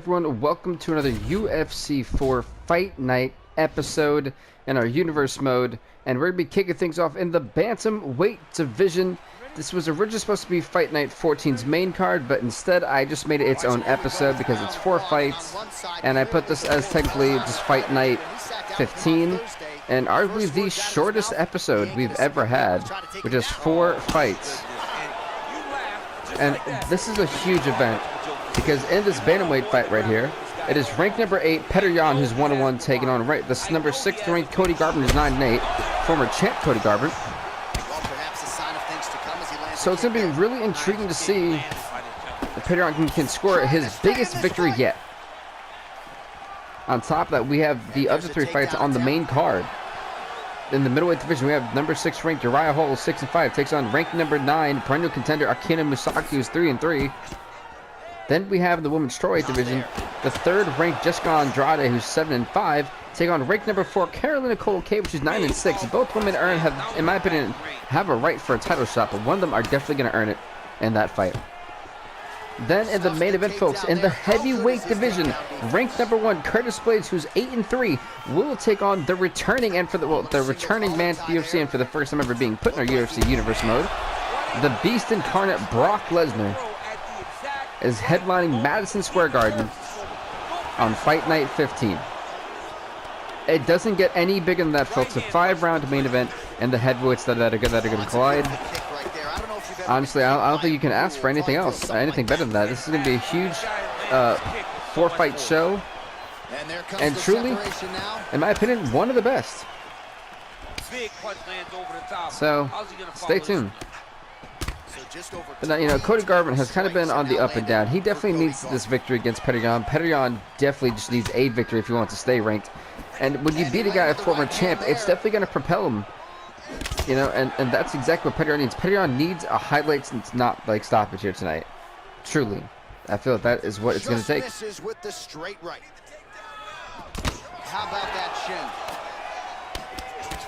everyone, welcome to another UFC 4 Fight Night episode in our Universe mode, and we're going to be kicking things off in the Bantamweight division. This was originally supposed to be Fight Night 14's main card, but instead I just made it its own episode because it's 4 fights, and I put this as technically just Fight Night 15, and arguably the shortest episode we've ever had, which is 4 fights. And this is a huge event, because in this bantamweight fight right here, it is ranked number 8, Petr, who's 1-1, taking on this number 6 ranked Cody Garbrandt, who's 9-8, former champ Cody Garbrandt. So it's going to be really intriguing to see if Petr can score his biggest victory yet. On top of that, we have the other 3 fights on the main card. In the middleweight division, we have number 6 ranked Uriah, 6-5, takes on ranked number 9 perennial contender Akeno Musoke, who's 3-3. Then we have in the women's strawweight division the 3rd ranked Jessica Andrade, who's 7-5, take on ranked number 4 Karolina, Kowalkawics, who's 9-6. Both women have, in my opinion, have a right for a title shot, but one of them are definitely going to earn it in that fight. Then in the main event, folks, in the heavyweight division, ranked number 1 Curtis Blades, who's 8-3, will take on the returning and the returning man to the UFC, and for the first time ever being put in our UFC Universe mode, the Beast Incarnate Brock Lesnar is headlining Madison Square Garden on Fight Night 15. It doesn't get any bigger than that, folks. A 5-round main event and the heavyweights that are going to collide. Honestly, I don't think you can ask for anything else, anything better than that. This is going to be a huge 4-fight show, and truly, in my opinion, one of the best. So, stay tuned. But now, you know, Cody Garbrandt has kind of been on the up and down. He definitely needs this victory against Petr. Petr definitely just needs a victory if he wants to stay ranked. And when you beat a guy, a former champ, it's definitely going to propel him. You know, and that's exactly what Petr needs. Petr needs a highlights and not like stoppage here tonight. Truly, I feel that is what it's going to take. With the straight right. How about that shin?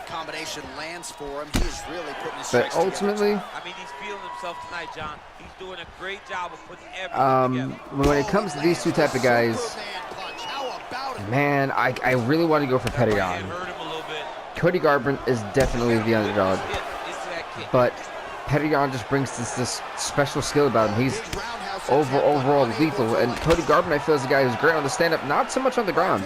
Combination lands for him. He's really putting his strikes ultimately, together. I mean, he's feeling himself tonight, John. He's doing a great job of putting everything together. When it comes to these two type of guys, man, I really want to go for Petr. Cody Garbrandt is definitely the underdog, but Petr just brings this special skill about him. He's overall lethal, and Cody Garbrandt, I feel, is a guy who's great on the stand-up, not so much on the ground.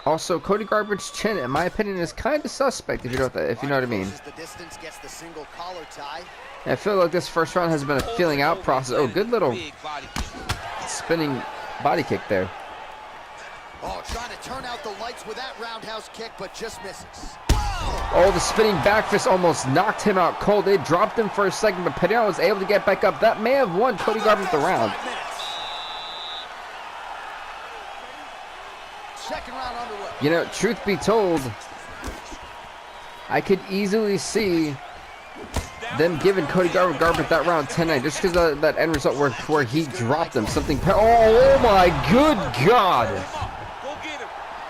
Also, Cody Garbrandt's chin, in my opinion, is kind of suspect, if you know what I mean. I feel like this first round has been a feeling out process. Oh, good little spinning body kick there. Oh, trying to turn out the lights with that roundhouse kick, but just misses. Oh, the spinning back fist almost knocked him out cold. It dropped him for a second, but Petr was able to get back up. That may have won Cody Garbrandt the round. Second round underway. You know, truth be told, I could easily see them giving Cody Garbrandt that round 10-9 just because of that end result where he dropped him. Oh my good God!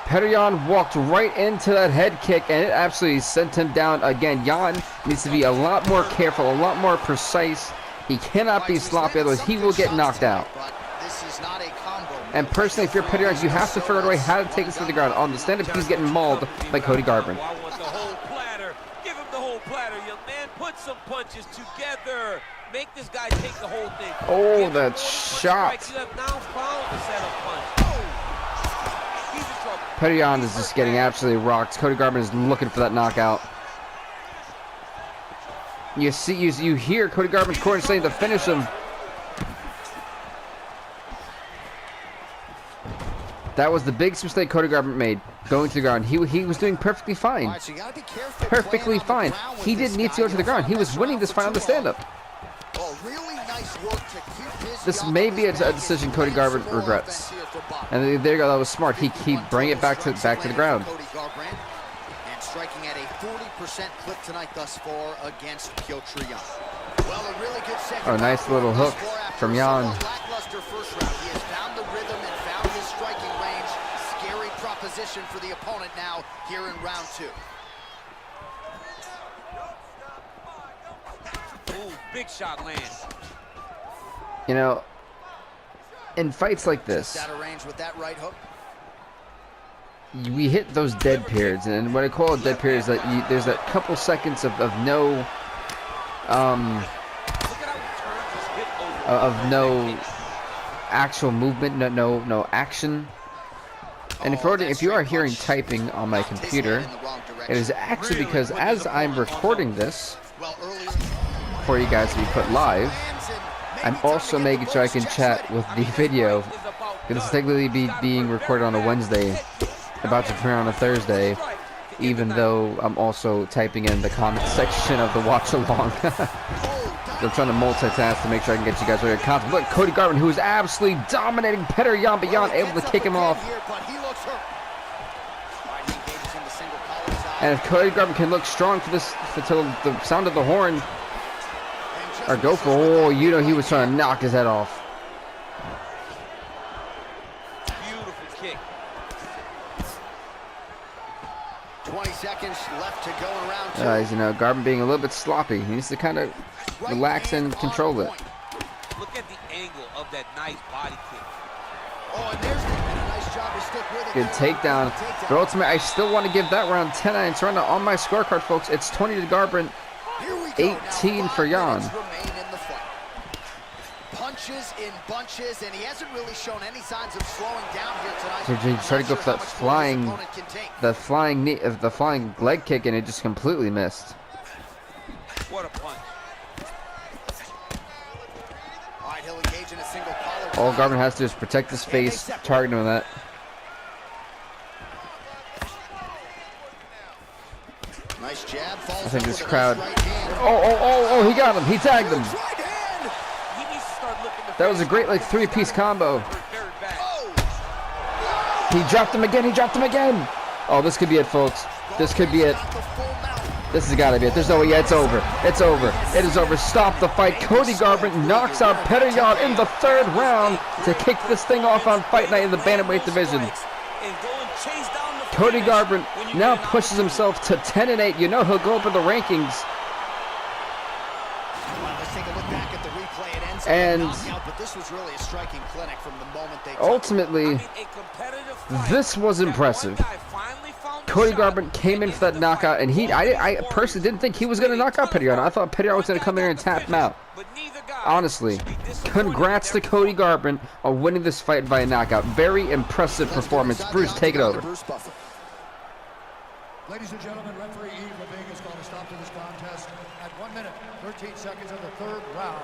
Petr walked right into that head kick, and it absolutely sent him down again. Jan needs to be a lot more careful, a lot more precise. He cannot be sloppy, otherwise he will get knocked out. And personally, if you're Petr, you have to figure out a way how to take this to the ground. On the stand-up, he's getting mauled by Cody Garbrandt. I want the whole platter. Give him the whole platter, young man. Put some punches together. Make this guy take the whole thing. Oh, that shot. Petr is just getting absolutely rocked. Cody Garbrandt is looking for that knockout. You hear Cody Garbrandt's corner saying to finish him. That was the biggest mistake Cody Garbrandt made, going to the ground. He was doing perfectly fine. Right, so Perfectly fine. He didn't need to go to the ground. He was winning this fight on the stand-up. Oh, really nice work to keep his This may be a decision Cody Garbrandt regrets. And there you go. That was smart. He bring it back to the ground. Cody Garbrandt, and striking at a 40% clip tonight thus far against Petr. Well, a really good second. Oh, nice little hook from Jan. Lackluster first round. He has found the rhythm and found his striking range. Scary proposition for the opponent now here in round 2. Ooh, big shot lands. You know, in fights like this, Out of range with that right hook. we hit those dead periods, and what I call a dead period is that there's that couple seconds of no actual movement, no action. And if you are hearing typing on my computer, it is actually because as I'm recording this for you guys to be put live, I'm also making sure I can chat with the video. This is technically being recorded on a Wednesday, about to premiere on a Thursday, even though I'm also typing in the comment section of the watch along. I'm trying to multitask to make sure I can get you guys ready to content. Look, Cody Garbrandt, who is absolutely dominating Petr beyond, able to kick him off. And if Cody Garbrandt can look strong for this, until the sound of the horn, or go for, oh, you know he was trying to knock his head off. Beautiful kick. 20 seconds left to go in round 2. You know, Garbrandt being a little bit sloppy. He needs to kind of relax and control it. Look at the angle of that nice body kick. Oh, and there's a nice job to stick with it. Good takedown. But ultimately, I still want to give that round 10-9 surrender on my scorecard, folks. It's 20 to Garbrandt, 18 for Jan. Punches in bunches, and he hasn't really shown any signs of slowing down here tonight. So he tried to go for that flying leg kick, and it just completely missed. What a punch. All right, he'll engage in a single collar. All Garbrandt has to do is protect his face, target him with that. Nice jab. I think this crowd. Oh, he got him. He tagged him. That was a great, like, 3-piece combo. He dropped him again. Oh, this could be it, folks. This could be it. This has got to be it. There's no way. Yeah, it's over. It's over. It is over. Stop the fight. Cody Garbrandt knocks out Petr in the 3rd round to kick this thing off on Fight Night in the Bantamweight division. Cody Garbrandt now pushes himself to 10-8. You know he'll go up in the rankings. And ultimately, this was impressive. Cody Garbrandt came in for that knockout, and I personally didn't think he was going to knock out Petr. I thought Petr was going to come in here and tap him out. Honestly, congrats to Cody Garbrandt on winning this fight by a knockout. Very impressive performance. Bruce, take it over. Ladies and gentlemen, referee Eve Levine is going to stop to this contest at 1 minute, 13 seconds of the 3rd round.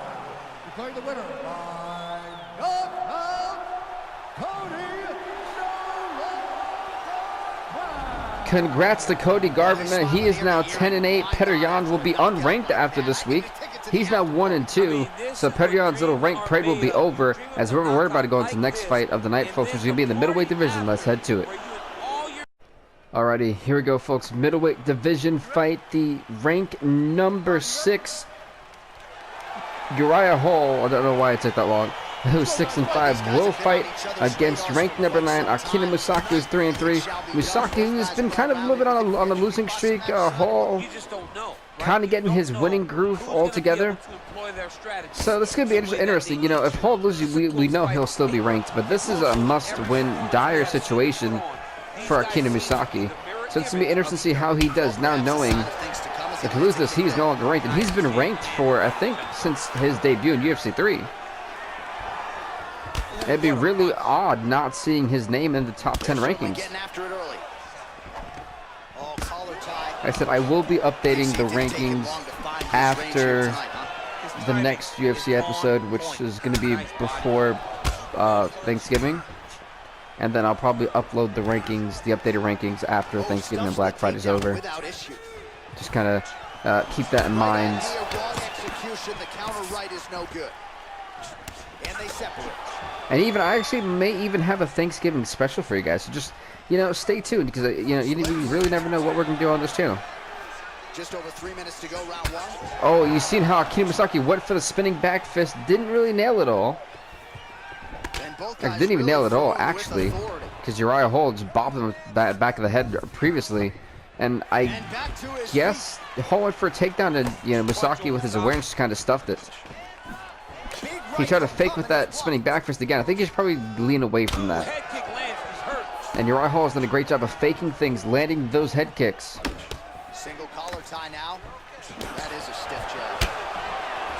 Declaring the winner by knockout, Cody Garbrandt. Congrats to Cody Garbrandt, man. He is now 10-8. Petr will be unranked after this week. He's now 1-2, so Petr's little rank parade will be over, as we're worried about to go into the next fight of the night, folks, which is going to be in the middleweight division. Let's head to it. Alrighty, here we go, folks. Middleweight division fight, the rank number 6. Uriah Hall, I don't know why it took that long, who's 6-5, will fight against ranked number 9, Akeno Musoke, who's 3-3. Musoke, who's been kind of a little bit on a losing streak. Hall kind of getting his winning groove altogether. So this is going to be interesting. You know, if Hall loses, we know he'll still be ranked, but this is a must-win, dire situation for Akeno Musoke. So it's going to be interesting to see how he does now, knowing if he loses this, he's no longer ranked. And he's been ranked for, I think, since his debut in UFC 3. It'd be really odd not seeing his name in the top 10 rankings. I said I will be updating the rankings after the next UFC episode, which is going to be before Thanksgiving. And then I'll probably upload the rankings, the updated rankings, after Thanksgiving and Black Friday's over. Just kind of keep that in mind. And even I actually may even have a Thanksgiving special for you guys. So just, you know, stay tuned, because you know, you really never know what we're gonna do on this channel. Just over 3 minutes to go, round 1. Oh, you seen how Akeno Musoke went for the spinning back fist? Didn't really nail it all. Didn't even nail it all, actually, because Uriah Hall just bopped him back of the head previously, and I guess Hall went for a takedown, and you know, Musoke with his awareness just kind of stuffed it. He tried to fake with that spinning back fist again. I think he should probably lean away from that. Head kick lands, he's hurt. And Uriah Hall has done a great job of faking things, landing those head kicks. Single collar tie now. That is a stiff jab.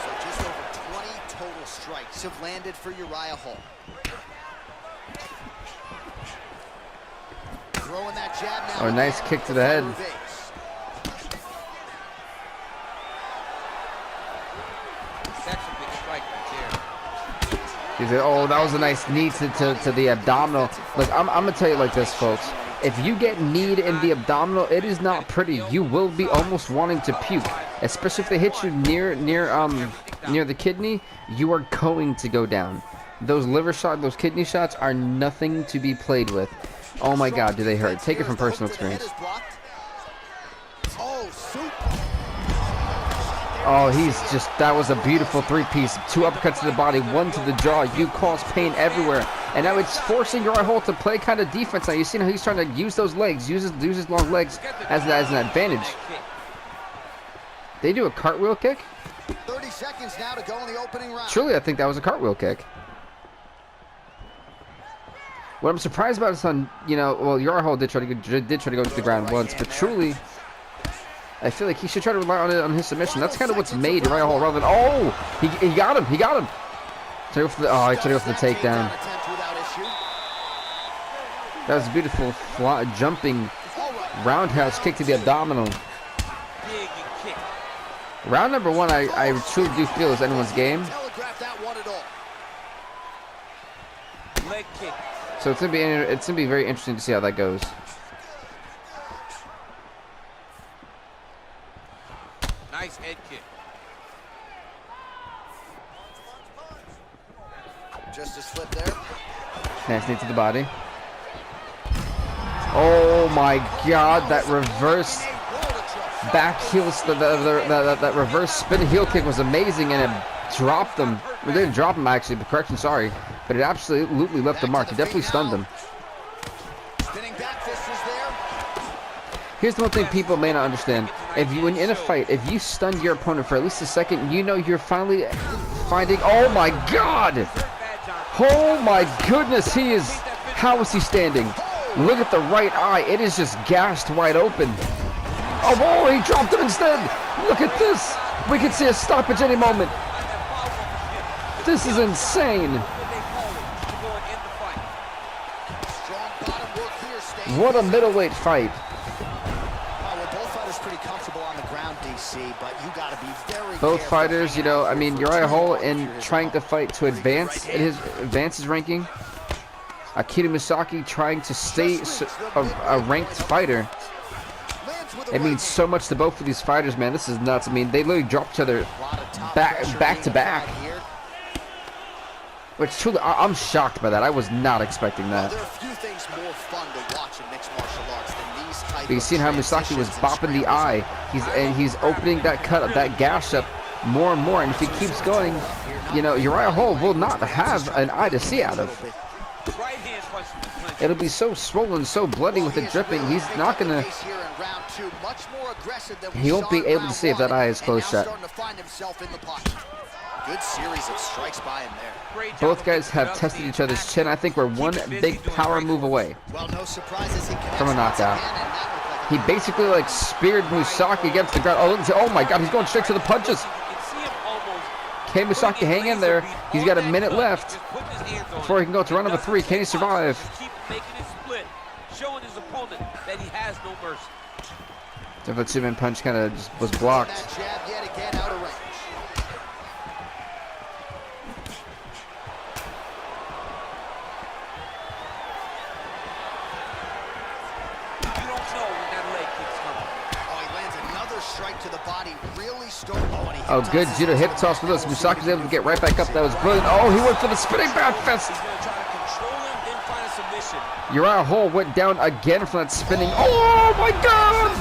So just over 20 total strikes have landed for Uriah Hall. Throwing that jab now. Oh, nice kick to the head. That's a big strike right there. He said, oh, that was a nice knee to the abdominal. Look, I'm going to tell you like this, folks. If you get kneed in the abdominal, it is not pretty. You will be almost wanting to puke. Especially if they hit you near the kidney, you are going to go down. Those liver shots, those kidney shots are nothing to be played with. Oh my God, do they hurt? Take it from personal experience. Oh, that was a beautiful three-piece. 2 uppercuts to the body, 1 to the jaw. You cause pain everywhere. And now it's forcing Uriah Hall to play kind of defense. Now you see how he's trying to use those legs, use his long legs as an advantage. They do a cartwheel kick? 30 seconds now to go in the opening round. Truly, I think that was a cartwheel kick. What I'm surprised about is Uriah Hall did try to go to the ground once, but truly, I feel like he should try to rely on his submission. That's kind of what's made Uriah Hall rather than, oh, he got him, he got him. He tried to go for the takedown. That was a beautiful jumping roundhouse kick to the abdominal. Round number 1, I truly do feel is anyone's game. Leg kick. So it's gonna be very interesting to see how that goes. Nice head kick. Just a slip there. Nice knee to the body. Oh my God, that reverse back heel, that reverse spin heel kick was amazing, and it dropped them. It didn't drop him actually, but correction, sorry. But it absolutely left the mark. It definitely stunned him. Here's the one thing people may not understand. When in a fight, if you stun your opponent for at least a second, you know you're finally finding, oh my God! Oh my goodness, how is he standing? Look at the right eye, it is just gashed wide open. Oh, he dropped him instead! Look at this! We can see a stoppage any moment. This is insane. What a middleweight fight. Both fighters pretty comfortable on the ground, DC, but you got to be very Both fighters, I mean, Uriah Hall in trying to fight to advance his ranking. Akeno Musoke trying to stay a ranked fighter. It means so much to both of these fighters, man. This is nuts. I mean, they literally dropped each other back to back. Which truly, I'm shocked by that. I was not expecting that. There are a few things more fun to watch in mixed martial arts than these type but you've seen how Musoke was bopping the eye. He's opening that cut up, that gash up more and more. And if he keeps going, Uriah Hall will not have an eye to see out of. It'll be so swollen, so bloody with it dripping. He's not gonna. He won't be able to see if that eye is closed shut. Good series of strikes by him there. Both guys have tested each other's chin. I think we're one big power move away from a knockout. He basically speared Musoke against the ground. Oh my God, he's going straight to the punches. Can Musoke hang in there? He's got a minute left before he can go to round number 3. Can he survive? So that Superman punch kind of just was blocked. Oh, good judo hip toss for this. Musoke was able to get right back up. That was brilliant. Oh, he went for the spinning back fist. Uriah Hall went down again from that spinning. Oh my God!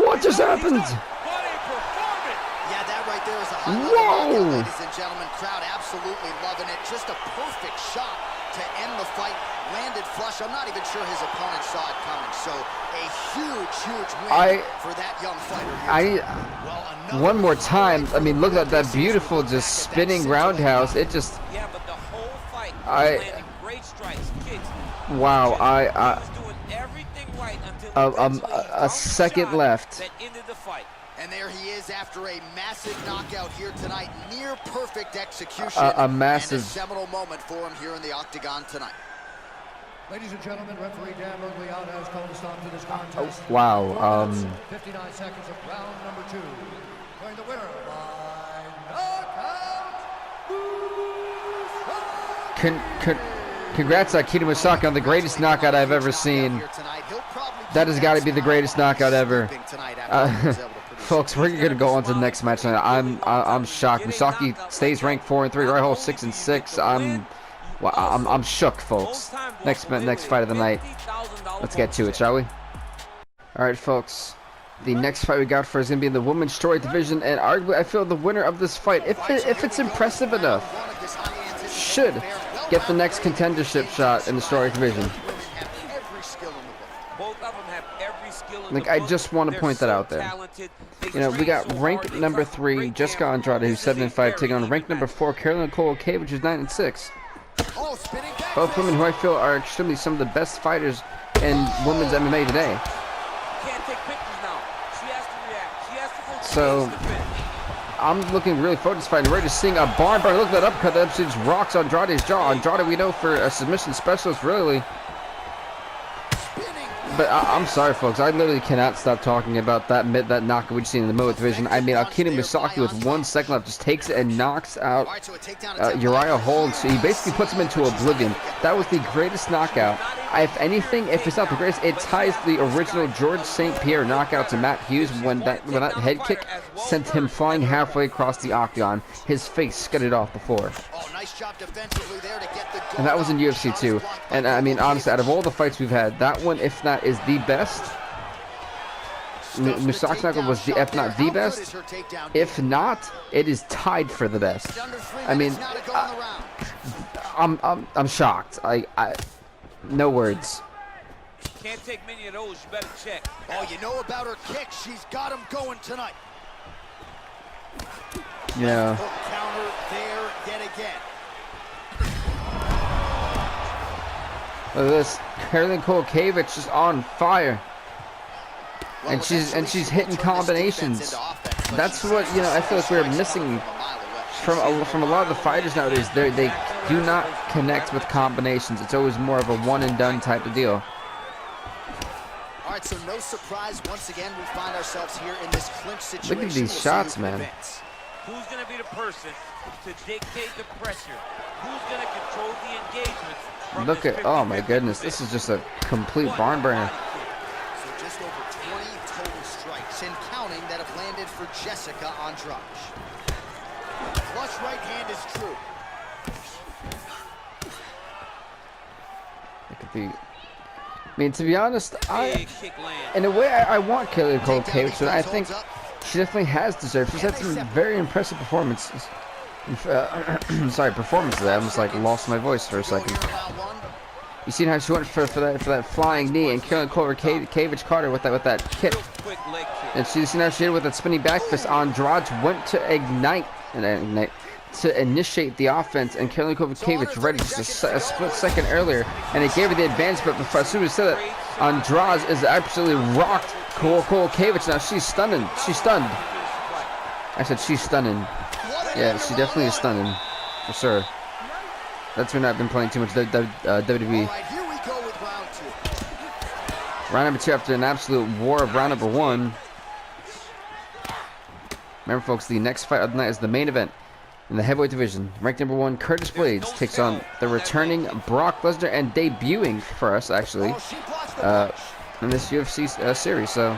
What just happened? Yeah, that right there is a highlight. Whoa! Ladies and gentlemen, crowd absolutely loving it. Just a perfect shot to end the fight landed flush. I'm not even sure his opponent saw it coming. So a huge win for that young fighter here. One more time. I mean, look at that beautiful, just spinning roundhouse. It just. Yeah, but the whole fight, landing great strikes, kicks. Wow, He was doing everything right until a second left. That ended the fight. And there he is after a massive knockout here tonight. Near perfect execution. A massive. And a seminal moment for him here in the octagon tonight. Ladies and gentlemen, referee Dan Rogliano has called a stop to this contest. Wow. 59 seconds of round number 2. Going the winner by knockout. Congrats, Akeno Musoke, on the greatest knockout I've ever seen. That has got to be the greatest knockout ever. Folks, we're gonna go on to the next match. I'm shocked. Musoke stays ranked 4-3. Uriah 6-6. I'm shook, folks. Next fight of the night. Let's get to it, shall we? All right, folks. The next fight we got for is gonna be in the women's strawweight division, and arguably, I feel the winner of this fight, if it's impressive enough, should get the next contendership shot in the strawweight division. Like, I just want to point that out there. You know, we got rank number 3, Jessica Andrade, who's 7-5, taking on rank number 4, Karolina Kowalkawics, who's 9-6. Both women who I feel are extremely some of the best fighters in women's MMA today. So, I'm looking really forward to this fight. And we're just seeing a barn burner. Look at that uppercut. That just rocks Andrade's jaw. Andrade, we know, for a submission specialist, really. But I'm sorry, folks. I literally cannot stop talking about that knockout we've seen in the middleweight division. I mean, Akeno Musoke with 1 second left just takes it and knocks out Uriah Hall. So he basically puts him into oblivion. That was the greatest knockout. If anything, if it's not the greatest, it ties the original George St. Pierre knockout to Matt Hughes when that head kick sent him flying halfway across the octagon. His face scudded off the floor. And that was in UFC too. And I mean, honestly, out of all the fights we've had, that one, if not, is the best. Musoke's knockout was if not the best. If not, it is tied for the best. I mean, I'm shocked. No words. Can't take many of those. You better check. Oh, you know about her kick. She's got him going tonight. Yeah. Counter there yet again. Look at this. Karolina Kowalkawics just on fire. And she's hitting combinations. That's what, you know, I feel like we're missing from a lot of the fighters nowadays. They do not connect with combinations. It's always more of a one and done type of deal. All right, so no surprise. Once again, we find ourselves here in this clinch situation. Look at these shots, man. Who's going to be the person to dictate the pressure? Who's going to control the engagement? Look at, oh my goodness, this is just a complete barn burner. So just over 20 total strikes and counting that have landed for Jessica Andrade. Flush right hand is true. Look at the, I mean, to be honest, in a way, I want Karolina Kowalkawics, but I think she definitely has deserved. She's had some very impressive performances. Sorry, performances. I almost like lost my voice for a second. You seen how she went for that flying knee, and Karolina Kowalkawics caught her with that kick. And she seen how she did with that spinning back fist. Andrade went to ignite to initiate the offense, and Karolina Kowalkawics ready just a split second earlier, and it gave her the advantage. But before, as soon as she said that, Andrade is absolutely rocked Kowalkawics. Now she's stunning. She's stunned. I said she's stunning. Yeah, she definitely is stunning, for sure. That's when I've been playing too much WWE. Round number 2 after an absolute war of round number 1. Remember, folks, the next fight of the night is the main event in the heavyweight division. Ranked number 1, Curtis Blades takes on the returning Brock Lesnar, and debuting for us, actually, in this UFC series. So,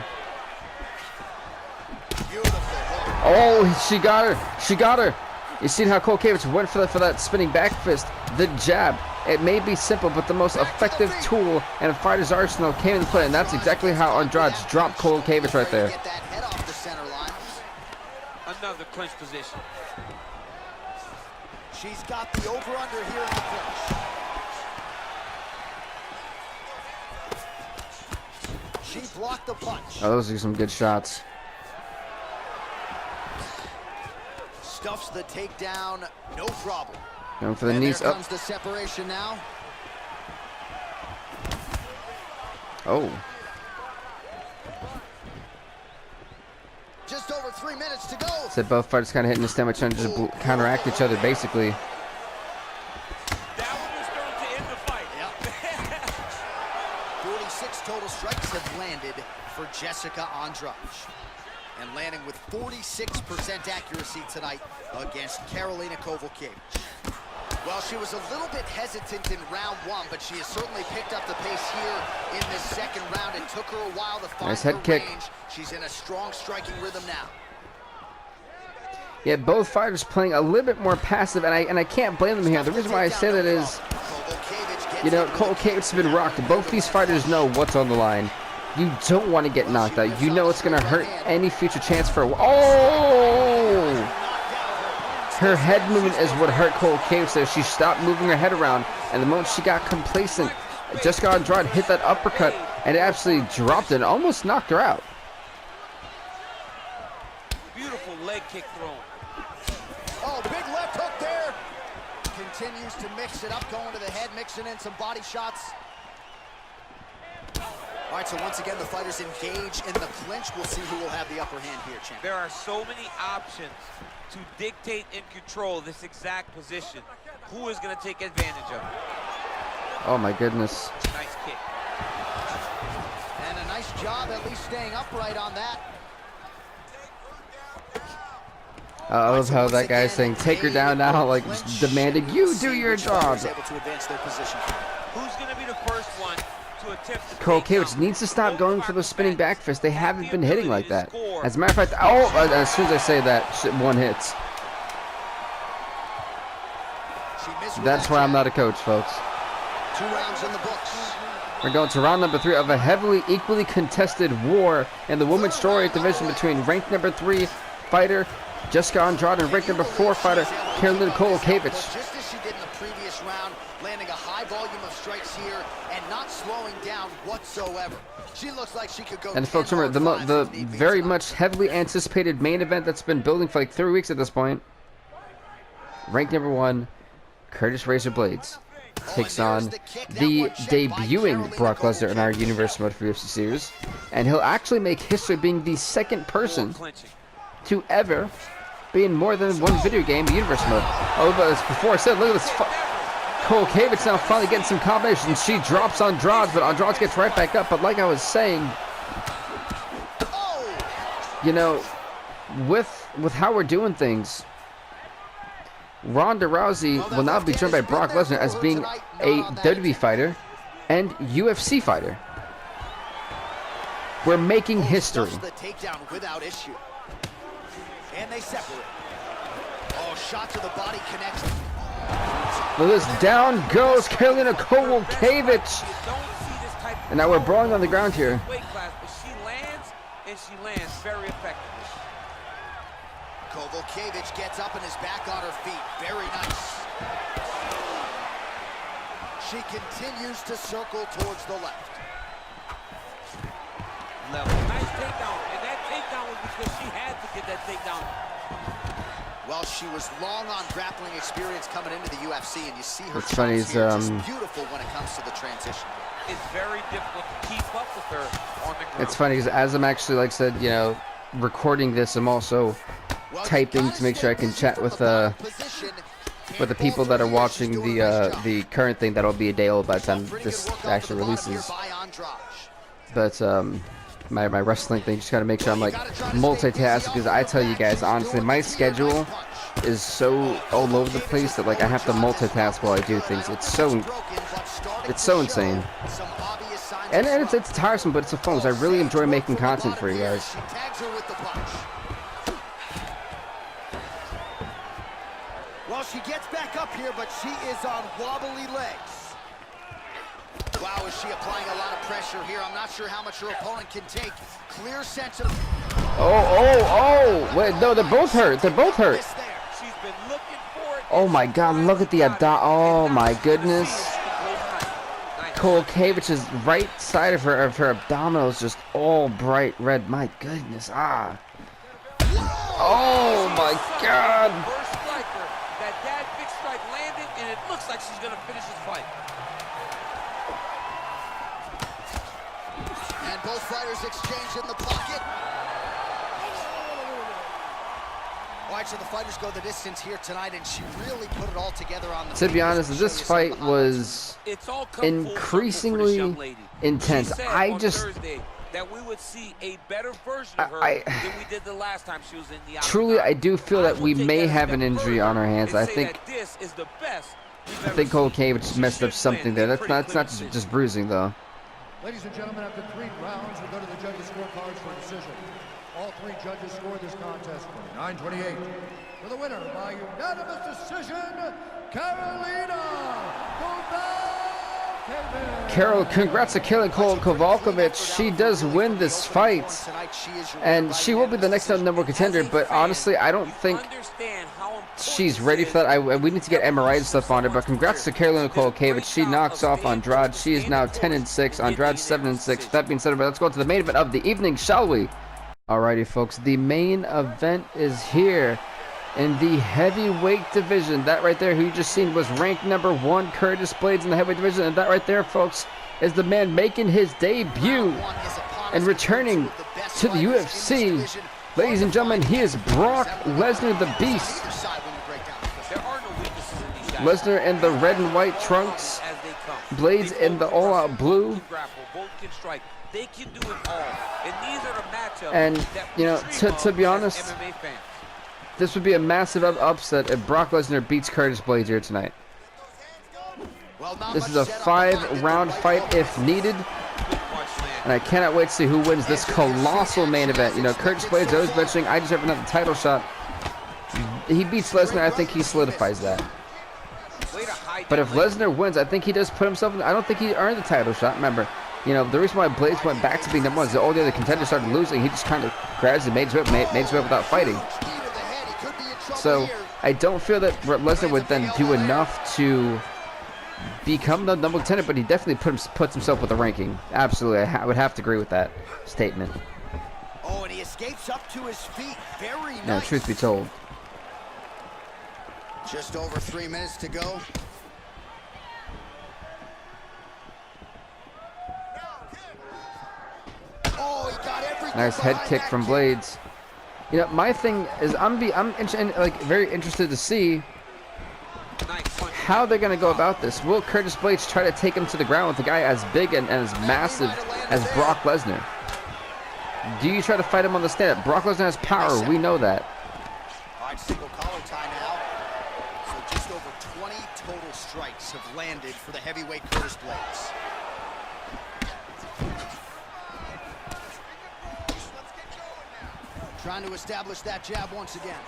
oh, she got her! She got her! You seen how Kowalkawics went for that spinning back fist, the jab. It may be simple, but the most effective tool in a fighter's arsenal came into play, and that's exactly how Andrade dropped Kowalkawics right there. Another clinch position. She's got the over-under here in the clinch. She blocked the punch. Oh, those are some good shots. Stuffs the takedown, no problem. Going for the And knees there up. comes the separation now. Oh. Just over 3 minutes to go. Said both fighters kind of hitting the stomach, trying to just counteract each other, basically. That one was thrown to end the fight. Yep. 46 total strikes have landed for Jessica Andrade. And landing with 46% accuracy tonight against Karolina Kowalkawics. Well, she was a little bit hesitant in round one, but she has certainly picked up the pace here in this second round. It took her a while to find Nice her head kick. range. She's in a strong striking rhythm now. Yeah, both fighters playing a little bit more passive, and I can't blame them here. The reason why I say that is, you know, Kowalkawics have been rocked. Both these fighters know what's on the line. You don't want to get knocked out. You know it's going to hurt any future chance for... Oh! Her head movement is what hurt Kowalkawics there. She stopped moving her head around, and the moment she got complacent, Jessica Andrade hit that uppercut, and it absolutely dropped it and almost knocked her out. Beautiful leg kick thrown. Oh, big left hook there. Continues to mix it up, going to the head, mixing in some body shots. All right, so once again, the fighters engage in the clinch. We'll see who will have the upper hand here, champ. There are so many options to dictate and control this exact position. Who is going to take advantage of it? Oh my goodness. Nice kick. And a nice job at least staying upright on that. I love how that guy's saying, take her down now, like just demanding you do your job. Able to advance their position. Who's going to be the first one to attempt to Kowalkawics needs to stop going for those spinning back fists. They haven't been hitting like that. As a matter of fact, oh, as soon as I say that, one hits. That's why I'm not a coach, folks. 2 rounds in the books. We're going to round number 3 of a heavily, equally contested war in the women's strawweight division between ranked number 3 fighter Jessica Andrade and ranked number 4 fighter Karolina Kowalkawics. Just as she did in the previous round, landing a high volume of strikes here and not slowing down whatsoever. She looks like she could go. And folks, remember the very much heavily anticipated main event that's been building for like 3 weeks at this point. Ranked number 1, Curtis Razor Blades takes on the debuting Brock Lesnar in our Universe Mode for UFC series, and he'll actually make history being the second person to ever be in more than one video game Universe Mode. Oh, but as before I said, look at this. Kowalkawics now finally getting some combinations. She drops Andrade, but Andrade gets right back up. But like I was saying, you know, with how we're doing things, Ronda Rousey will now be joined by Brock Lesnar as being a WWE fighter and UFC fighter. We're making history. The takedown without issue. And they separate. Oh, shot to the body connects. Look at this. Down goes Karolina Kowalkawics. And now we're brawling on the ground here. Weight class, but she lands, and she lands very effectively. Kowalkawics gets up and is back on her feet. Very nice. She continues to circle towards the left. Level. Nice takedown, and that takedown was because she had to get that takedown. Well, she was long on grappling experience coming into the UFC, and you see her What's funny is, just beautiful when it comes to the transition. It's very difficult to keep up with her on the ground. It's funny because as I'm actually, like I said, you know, recording this, I'm also typing to make sure I can chat with the people that are watching the current thing. That'll be a day old by the time this actually releases. But my wrestling thing, just gotta make sure I'm like multitasking, because I tell you guys honestly, my schedule is so all over the place that like I have to multitask while I do things. It's so insane, and it's tiresome, but it's a fun because I really enjoy making content for you guys. Well, she gets back up here, but she is on wobbly legs. Wow, is she applying a lot of pressure here? I'm not sure how much her opponent can take. Clear sense of... Oh, wait, no, they're both hurt. They're both hurt. She's been looking for it. Oh my God, look at the abdomen. Oh my goodness. Kowalkawics' right side of her abdominal is just all bright red. My goodness, ah. Oh my God. First striker, that big strike landed, and it looks like she's gonna finish this fight. And both fighters exchange in the pocket. All right, so the fighters go the distance here tonight, and she really put it all together on the. To be honest, this fight was increasingly intense. I just that we would see a better version of her than we did the last time she was in the octagon. Truly, I do feel that we may have an injury on our hands. I think Kowalkawics messed up something there. That's not just bruising though. Ladies and gentlemen, after 3 rounds, we go to the judges' scorecards for a decision. All 3 judges scored this contest 29-28. For the winner by unanimous decision, Karolina Kowalkawics. Congrats to Kowalkawics. She does win this fight, and she will be the next number 1 contender. But honestly, I don't think she's ready for that. We need to get MRI and stuff on her. But congrats to Karolina Kowalkawics. She knocks off Andrade. She is now 10-6. Andrade's 7-6. That being said, let's go to the main event of the evening, shall we? Alrighty, folks. The main event is here in the heavyweight division. That right there, who you just seen, was ranked number 1, Curtis Blaydes, in the heavyweight division. And that right there, folks, is the man making his debut and returning to the UFC. Ladies and gentlemen, he is Brock Lesnar, the Beast. Lesnar in the red and white trunks, Blaydes in the all-out blue. They can do it all. And these are the matchups. And, you know, to be honest, this would be a massive upset if Brock Lesnar beats Curtis Blaydes here tonight. This is a 5-round fight if needed. And I cannot wait to see who wins this colossal main event. You know, Curtis Blaydes always mentioning, I deserve another title shot. He beats Lesnar, I think he solidifies that. But if Lesnar wins, I think he does put himself in. I don't think he earned the title shot. Remember, you know, the reason why Blaydes went back to being number 1 is that all the other contenders started losing. He just kind of gradually made his way without fighting. So I don't feel that Lesnar would then do enough to become the number 1 contender, but he definitely puts himself with the ranking. Absolutely, I would have to agree with that statement. Oh, and he escapes up to his feet. Very nice. Now, truth be told. Just over 3 minutes to go. Oh, he got every nice head kick from Blaydes. You know, my thing is, I'm very interested to see how they're going to go about this. Will Curtis Blaydes try to take him to the ground with a guy as big and as massive as Brock Lesnar? Do you try to fight him on the stand? Brock Lesnar has power. We know that. All right, single collar tie now. So just over 20 total strikes have landed for the heavyweight Curtis Blaydes. Trying to establish that jab once again.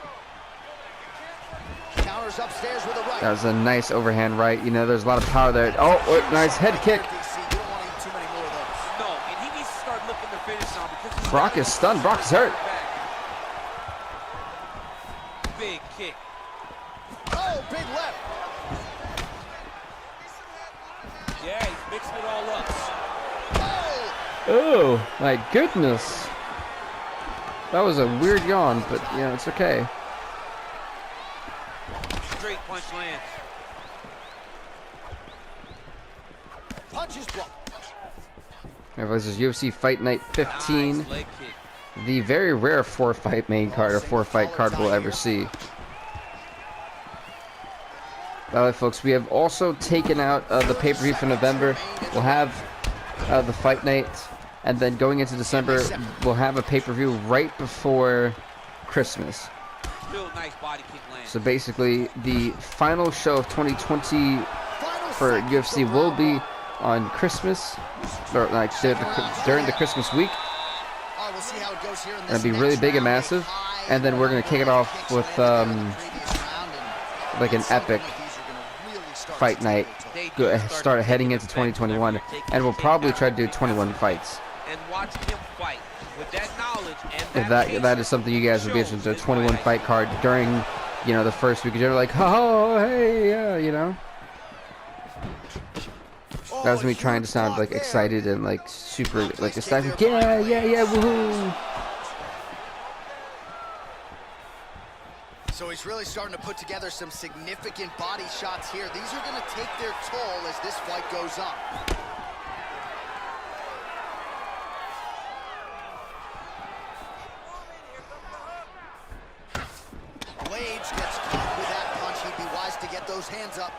Counters upstairs with a right. That was a nice overhand right. You know, there's a lot of power there. Oh, nice head kick. No, and he needs to start looking to finish now because Brock is stunned. Brock is hurt. Big kick. Oh, big left. Yeah, he's mixing it all up. Oh, my goodness. That was a weird yawn, but, you know, it's okay. Straight punch lands. Punches blocked. This is UFC Fight Night 15. Nice leg kick. The very rare 4-fight main card or 4-fight card we'll ever see. Alright, folks, we have also taken out the pay-per-view for November. We'll have the Fight Night. And then going into December, we'll have a pay-per-view right before Christmas. So basically, the final show of 2020 for UFC will be on Christmas, or like during the Christmas week. It'll be really big and massive. And then we're going to kick it off with like an epic fight night. Start heading into 2021. And we'll probably try to do 21 fights. And watch him fight with that knowledge and if that is something you guys would be interested in, a 21 fight card during, you know, the first week. You're like, oh, hey, yeah, you know. That was me trying to sound like excited and like super like ecstatic. Yeah, yeah, yeah, woohoo! So he's really starting to put together some significant body shots here. These are going to take their toll as this fight goes on. Blades gets caught with that punch. He'd be wise to get those hands up.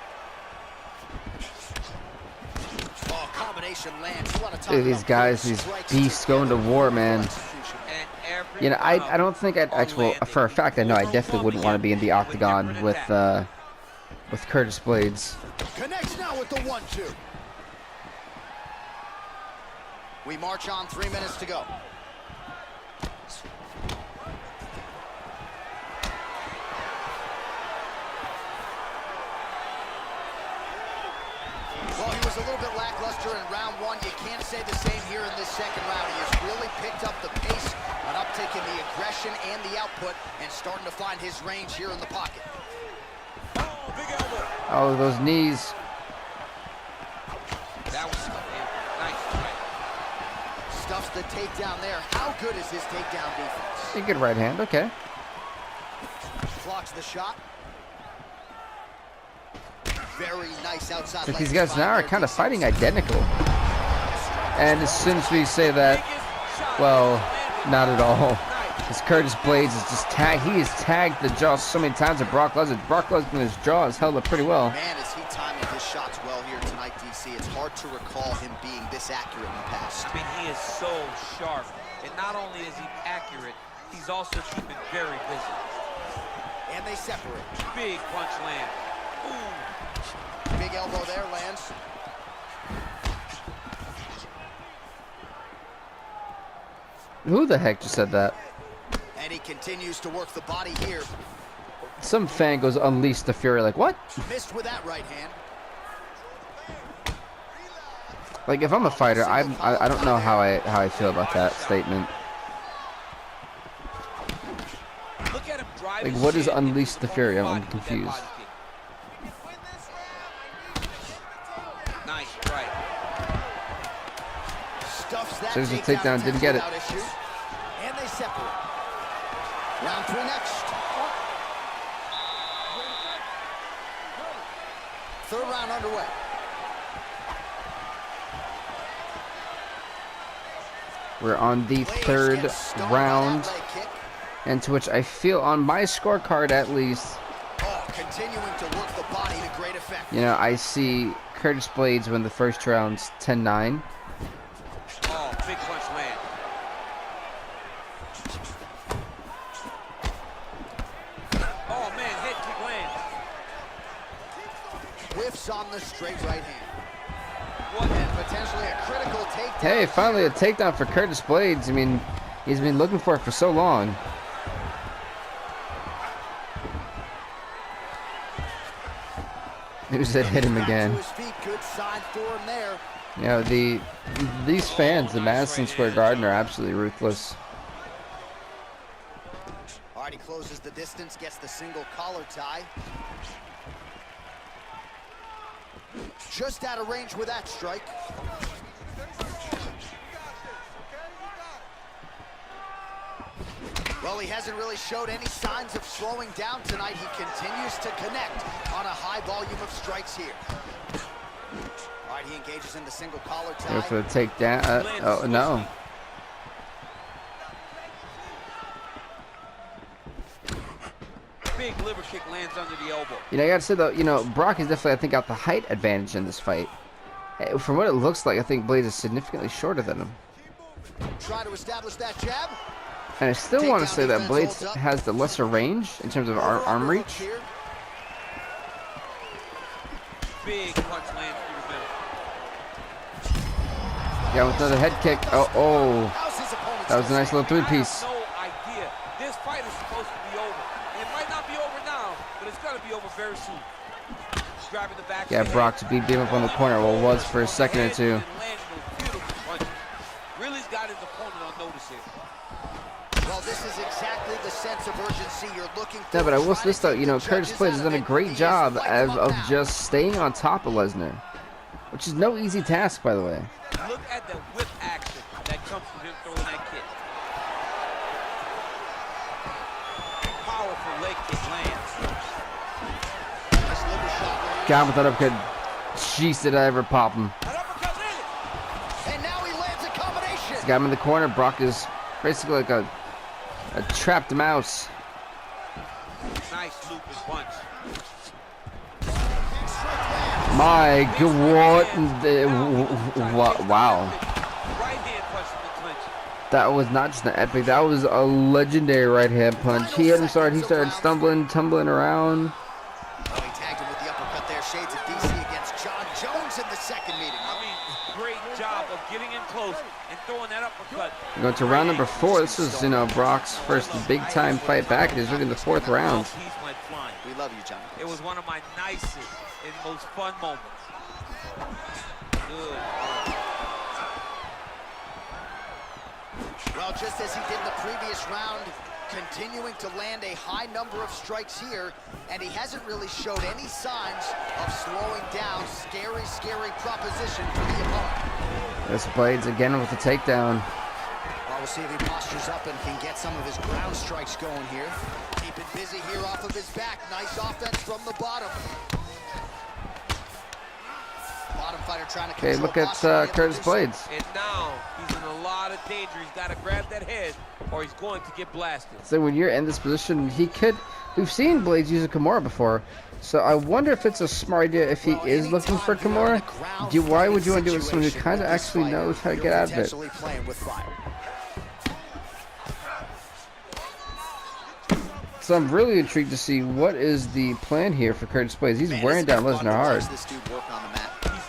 Oh, combination lands. You want to talk Dude, these guys, these beasts going to war, man. You know, I don't think I'd actually, well, for a fact, I know I definitely wouldn't want to be in the octagon with Curtis Blades. Connects now with the 1-2. We march on, 3 minutes to go. Well, he was a little bit lackluster in round 1. You can't say the same here in this second round. He has really picked up the pace, an uptick in the aggression and the output, and starting to find his range here in the pocket. Oh, big elbow. Oh, those knees. That was nice right. Stuffs the takedown there. How good is his takedown defense? A good right hand, okay. Blocks the shot. Very nice outside. But these guys now are kind of fighting identical. And as soon as we say that, well, not at all. Because Curtis Blades is just tagged. He has tagged the jaw so many times at Brock Lesnar. Brock Lesnar's jaw has held up pretty well. Man, is he timing his shots well here tonight, DC. It's hard to recall him being this accurate in the past. I mean, he is so sharp. And not only is he accurate, he's also keeping very busy. And they separate. Big punch land. Ooh. Big elbow there, lands. Who the heck just said that? And he continues to work the body here. Some fan goes, unleash the fury. Like, what? Missed with that right hand. Like, if I'm a fighter, I don't know how I feel about that statement. Look at him drive Like, his what is shin unleash into the the fury? I'm body with that confused. body kick. Nice, right. Stuffs that There's a takedown, didn't get it. without issue. And they separate. Round 3 next. Third round underway. We're on the Blades third gets stoned by round, that leg kick. and to which I feel on my scorecard at least, Oh, continuing to work the body to great effect. you know, I see Curtis Blades win the first round 10-9. Oh, big punch land. Oh, man, head kick lands. Whiffs on the straight right hand. What? And potentially a critical takedown. Hey, finally a takedown for Curtis Blades. I mean, he's been looking for it for so long. Who's that hit him Back again? to his feet. Good sign for him there. You know, these fans, the Madison Square Garden, are absolutely ruthless. All right, he closes the distance, gets the single collar tie. Just out of range with that strike. Well, he hasn't really showed any signs of slowing down tonight. He continues to connect on a high volume of strikes here. All right, he engages in the single collar tie. Go for the takedown. Oh, no. Big liver kick lands under the elbow. You know, I gotta say though, you know, Brock is definitely, I think, got the height advantage in this fight. From what it looks like, I think Blades is significantly shorter than him. Try to establish that jab. And I still want to say that Blades has the lesser range in terms of arm reach. Big punch lands through the middle. Yeah, with another head kick. Oh. That was a nice little three-piece. No idea. This fight is supposed to be over. And it might not be over now, but it's going to be over very soon. Grabbing the back. Yeah, Brock's beat him up on the corner. Well, was for a second or two. Really's got his opponent on notice here. Well, this is exactly the sense of urgency you're looking for. Yeah, but I will say this though, you know, Curtis Blades has done a great job of just staying on top of Lesnar. which is no easy task, by the way. Look at the whip action that comes from him throwing that kick. Powerful leg kick lands. Nice liver shot. God, with that uppercut. Jeez, did I ever pop him. An uppercut in it. And now he lands a combination. He's got him in the corner. Brock is basically like a trapped mouse. Nice looping punch. My God, what? Wow. Right hand punch from the clinch. That was not just an epic. That was a legendary right hand punch. He started stumbling, tumbling around. Oh, he tagged him with the uppercut there. Shades of DC against John Jones in the second meeting. I mean, great job of getting in close and throwing that uppercut. Going to round number 4. This is, Brock's first big-time fight back. It is really the 4th round. He's went flying. We love you, John. It was one of my nicest and most fun moments. Good. Well, just as he did in the previous round, continuing to land a high number of strikes here, and he hasn't really showed any signs of slowing down. Scary, scary proposition for the opponent. This Blades again with the takedown. Well, we'll see if he postures up and can get some of his ground strikes going here. Keeping busy here off of his back. Nice offense from the bottom. Bottom fighter trying to Okay, look at Curtis Blades. And now he's in a lot of danger. He's got to grab that head or he's going to get blasted. So when you're in this position, we've seen Blades use a Kimura before. So I wonder if it's a smart idea if he is looking for Kimura. Why would you want to do it with someone who kind of actually knows how to get out of it? So I'm really intrigued to see what is the plan here for Curtis Blades. He's wearing down Lesnar hard. He's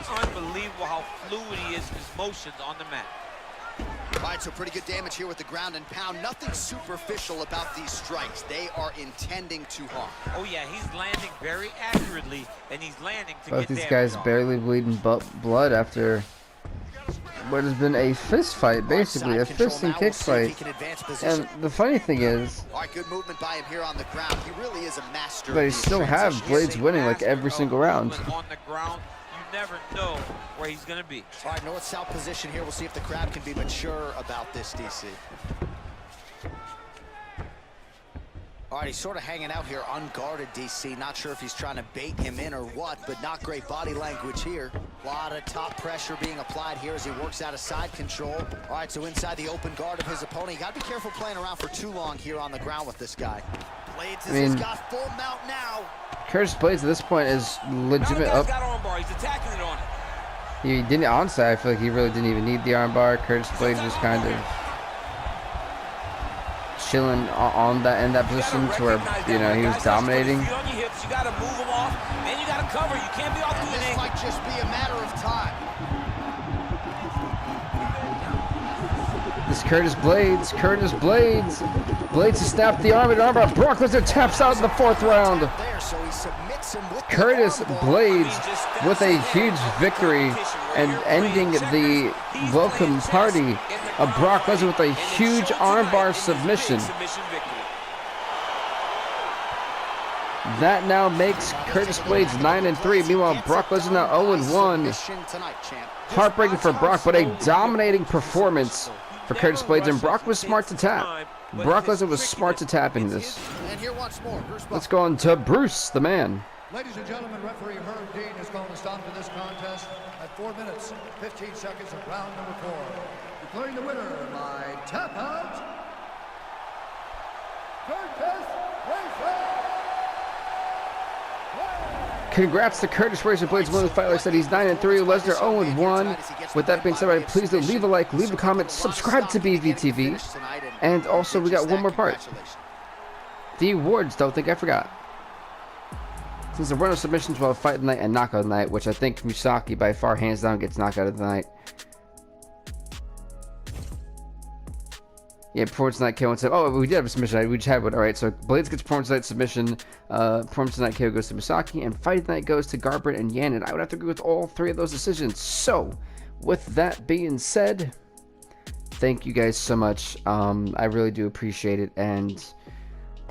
unbelievable how fluid he is in his motions on the mat. All right, so pretty good damage here with the ground and pound. Nothing superficial about these strikes. They are intending to harm. Oh yeah, he's landing very accurately, and he's landing to Both get these damage guys on. barely bleeding blood after what has been a fist fight, basically a fist and kick fight. And the funny thing is, all right, good movement by him here on the ground. He really is a master. they still have Blades winning like every single round. On the ground, you never know where he's going to be. All right, north-south position here. We'll see if the crowd can be mature about this, DC. All right, he's sort of hanging out here unguarded, DC. Not sure if he's trying to bait him in or what, but not great body language here. A lot of top pressure being applied here as he works out of side control. All right, so inside the open guard of his opponent. You got to be careful playing around for too long here on the ground with this guy. Blades has got full mount now. Curtis Blades at this point is legitimate up. Got arm bar. He's attacking it on it. He didn't onside. I feel like he really didn't even need the armbar. Curtis Blades just kind of chilling in that position to where he was dominating. You on your hips, you got to move them off, and you got to cover. You can't be off to an This angle. might just be a matter of time. This Curtis Blades Blades to snap the arm and armbar. Brock Lesnar taps out in the 4th round. There, so he submits him with the Curtis armbar. Blades with a huge victory and ending the welcome party of Brock Lesnar with a huge armbar submission. That now makes Curtis Blades 9-3. Meanwhile, Brock Lesnar now 0-1. Heartbreaking for Brock, but a dominating performance for Curtis Blades, and Brock was smart to tap. Brock Lesnar was smart to tap in this. And here once more, Let's go on to Bruce, the man. Ladies and gentlemen, referee Herb Dean has called a stop to this contest at 4 minutes, 15 seconds of round number 4. Declaring the winner by tap out, Curtis Razor. Congrats to Curtis Razor Blades winning the fight. Like I said, he's 9-3. Lesnar 0-1. With that being said, everybody, please do leave a like, leave a comment, subscribe to BVTV, and also we got one more part. The awards. Don't think I forgot. Since there were no submissions, we'll have fight of the night and knockout of the night, which I think Musoke by far hands down gets knockout of the night. Yeah, performance night KO said, oh, we did have a submission. We just had one. All right, so Blades gets performance night submission. Performance night KO goes to Musoke, and fight of the night goes to Garbrandt and Yan. And I would have to agree with all 3 of those decisions. So, with that being said, thank you guys so much. I really do appreciate it, and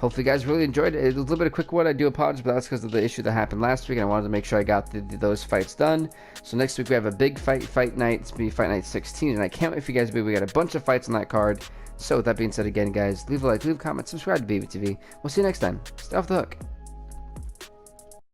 hopefully you guys really enjoyed it. It was a little bit of a quick one. I do apologize, but that's because of the issue that happened last week, and I wanted to make sure I got those fights done. So next week we have a big fight night. It's going to be Fight Night 16, and I can't wait for you guys to be. We got a bunch of fights on that card. So with that being said, again, guys, leave a like, leave a comment, subscribe to BVTV. We'll see you next time. Stay off the hook.